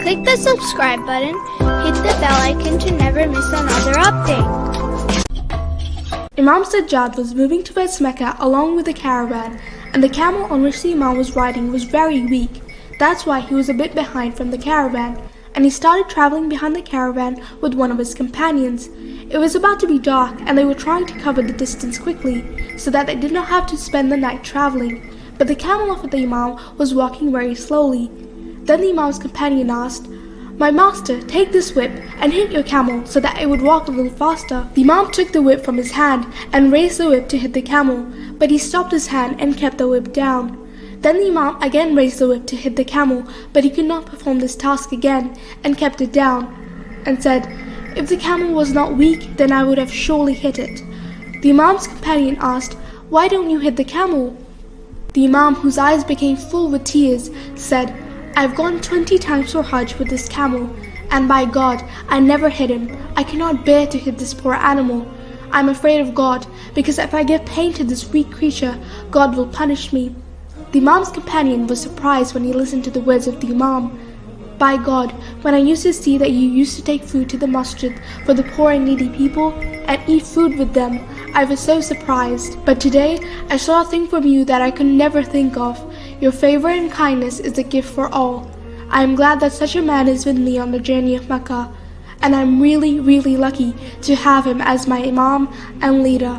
Click the subscribe button, hit the bell icon to never miss another update. Imam Sajjad was moving towards Mecca along with the caravan, and the camel on which the Imam was riding was very weak. That's why he was a bit behind from the caravan, and he started traveling behind the caravan with one of his companions. It was about to be dark, and they were trying to cover the distance quickly so that they did not have to spend the night traveling. But the camel of the Imam was walking very slowly. Then the Imam's companion asked, "My master, take this whip and hit your camel so that it would walk a little faster." The Imam took the whip from his hand and raised the whip to hit the camel, but he stopped his hand and kept the whip down. Then the Imam again raised the whip to hit the camel, but he could not perform this task again and kept it down, and said, "If the camel was not weak, then I would have surely hit it." The Imam's companion asked, "Why don't you hit the camel?" The Imam, whose eyes became full with tears, said, "I've gone 20 times for Hajj with this camel, and by God, I never hit him. I cannot bear to hit this poor animal. I'm afraid of God, because if I give pain to this weak creature, God will punish me." The Imam's companion was surprised when he listened to the words of the Imam. "By God, when I used to see that you used to take food to the masjid for the poor and needy people and eat food with them, I was so surprised. But today, I saw a thing from you that I could never think of. Your favor and kindness is a gift for all. I am glad that such a man is with me on the journey of Mecca, and I'm really, really lucky to have him as my Imam and leader."